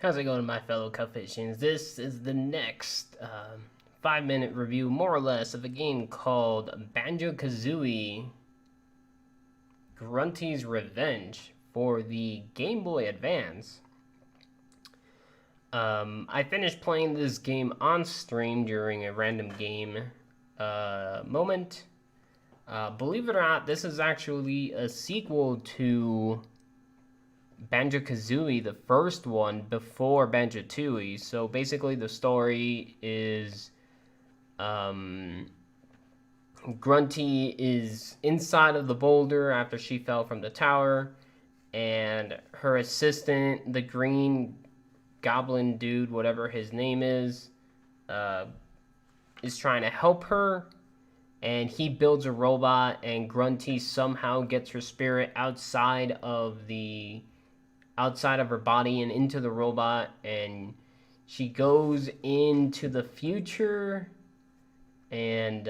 How's it going, my fellow Cupfishins? This is the next 5-minute review, more or less, of a game called Banjo-Kazooie Grunty's Revenge for the Game Boy Advance. I finished playing this game on stream during a random game moment. Believe it or not, this is actually a sequel to Banjo-Kazooie, the first one, before Banjo-Tooie. So basically the story is Grunty is inside of the boulder after she fell from the tower, and her assistant, the green goblin dude, whatever his name is trying to help her, and he builds a robot, and Grunty somehow gets her spirit outside of her body and into the robot, and she goes into the future and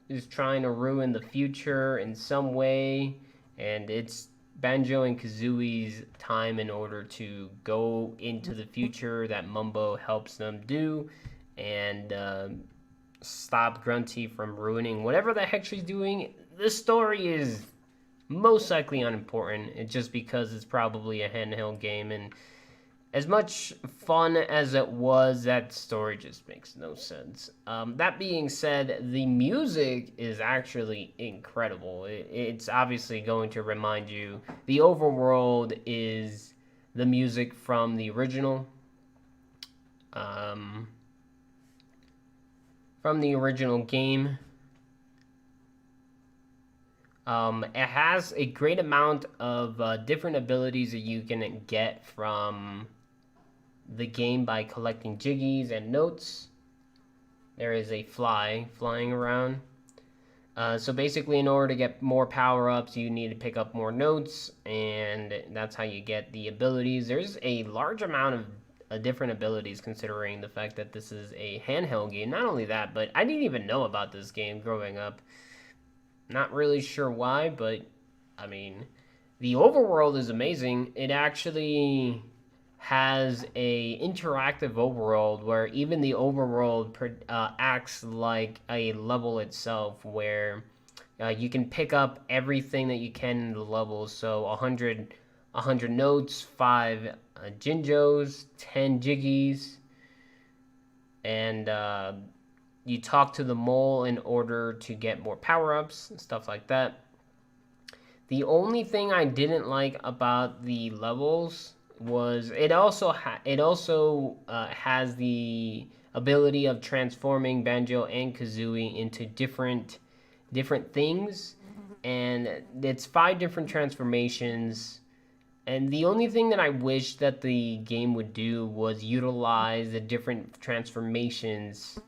is trying to ruin the future in some way, and it's Banjo and Kazooie's time in order to go into the future that Mumbo helps them do, and stop Grunty from ruining whatever the heck she's doing. This story is most likely unimportant, just because it's probably a handheld game, and as much fun as it was, that story just makes no sense. That being said, the music is actually incredible. It's obviously going to remind you, the overworld is the music from the original. From the original game. It has a great amount of different abilities that you can get from the game by collecting jiggies and notes. There is a fly flying around. So basically, in order to get more power-ups, you need to pick up more notes, and that's how you get the abilities. There's a large amount of different abilities, considering the fact that this is a handheld game. Not only that, but I didn't even know about this game growing up. Not really sure why, but I mean, the overworld is amazing. It actually has a interactive overworld where even the overworld acts like a level itself, where you can pick up everything that you can in the levels. So 100 notes, 5 Jinjos, 10 Jiggies, and you talk to the mole in order to get more power-ups and stuff like that. The only thing I didn't like about the levels was it also has the ability of transforming Banjo and Kazooie into different things, and it's 5 different transformations. And the only thing that I wish that the game would do was utilize the different transformations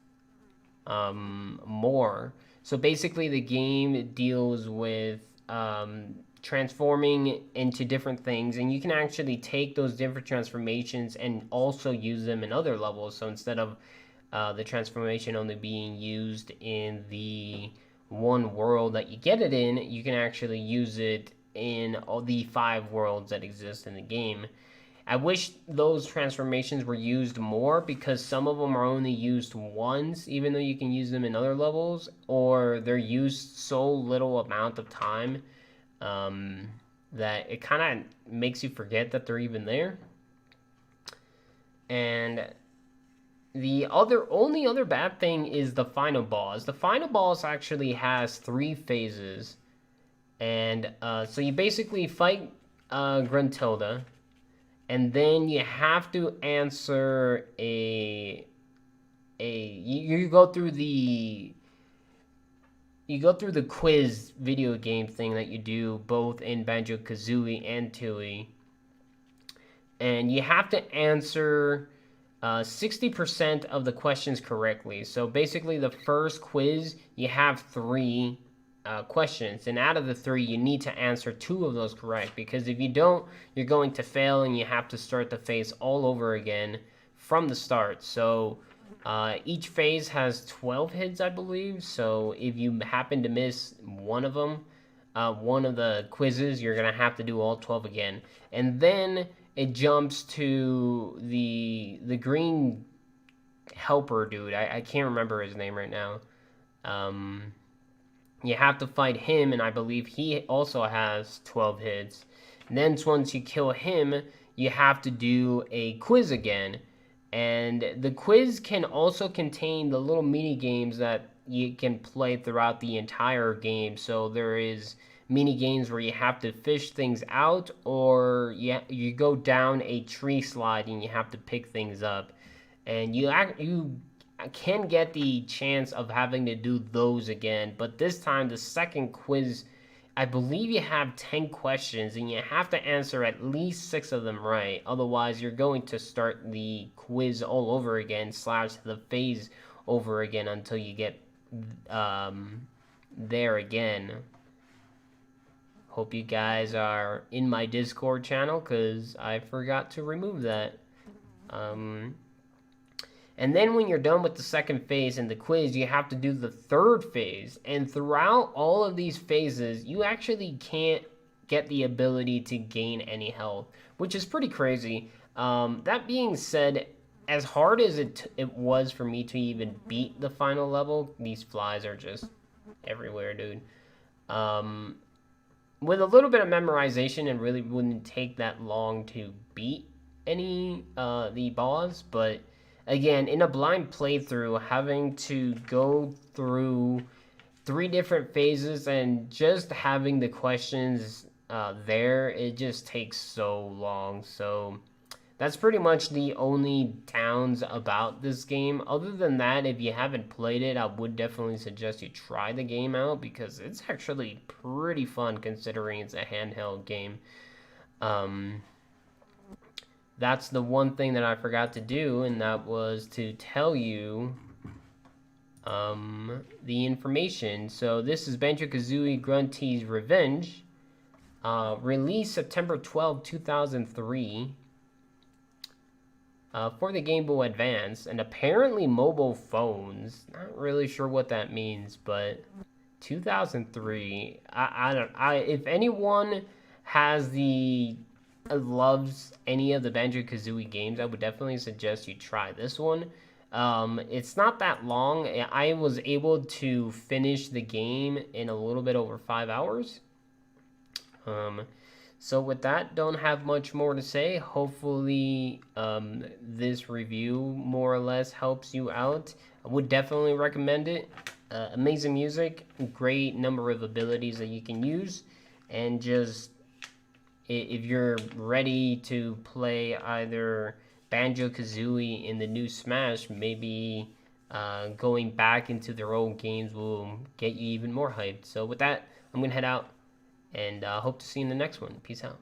more. So basically, the game deals with transforming into different things, and you can actually take those different transformations and also use them in other levels. So instead of the transformation only being used in the one world that you get it in, you can actually use it in all the 5 worlds that exist in the game. I wish those transformations were used more, because some of them are only used once, even though you can use them in other levels, or they're used so little amount of time that it kind of makes you forget that they're even there. And the only other bad thing is the final boss. The final boss actually has 3 phases, and so you basically fight Gruntilda, and then you have to answer you go through the quiz video game thing that you do both in Banjo-Kazooie and Tooie, and you have to answer 60% of the questions correctly. So basically, the first quiz, you have 3 questions, and out of the 3, you need to answer 2 of those correct, because if you don't, you're going to fail, and you have to start the phase all over again from the start. So each phase has 12 hits, I believe. So if you happen to miss one of them, one of the quizzes, you're gonna have to do all 12 again. And then it jumps to the green helper dude. I can't remember his name right now. Um, you have to fight him, and I believe he also has 12 hits. And then once you kill him, you have to do a quiz again. And the quiz can also contain the little mini games that you can play throughout the entire game. So there is mini games where you have to fish things out, or you go down a tree slide and you have to pick things up. And you can get the chance of having to do those again, but this time the second quiz, I believe you have 10 questions and you have to answer at least 6 of them right. Otherwise, you're going to start the quiz all over again, slash the phase over again until you get there again. Hope you guys are in my Discord channel, because I forgot to remove that. And then when you're done with the second phase and the quiz, you have to do the third phase. And throughout all of these phases, you actually can't get the ability to gain any health, which is pretty crazy. That being said, as hard as it was for me to even beat the final level, these flies are just everywhere, dude. With a little bit of memorization, it really wouldn't take that long to beat any the boss, but again, in a blind playthrough, having to go through 3 different phases and just having the questions there, it just takes so long. So that's pretty much the only downs about this game. Other than that, if you haven't played it, I would definitely suggest you try the game out, because it's actually pretty fun considering it's a handheld game. That's the one thing that I forgot to do, and that was to tell you the information. So this is Banjo-Kazooie Grunty's Revenge, released September 12, 2003, for the Game Boy Advance, and apparently mobile phones. Not really sure what that means, but 2003. If anyone has loves any of the Banjo-Kazooie games, I would definitely suggest you try this one. It's not that long. I was able to finish the game in a little bit over 5 hours. So with that, don't have much more to say. Hopefully this review more or less helps you out. I would definitely recommend it. Amazing music, great number of abilities that you can use, and just if you're ready to play either Banjo-Kazooie in the new Smash, maybe going back into their old games will get you even more hyped. So with that, I'm going to head out, and hope to see you in the next one. Peace out.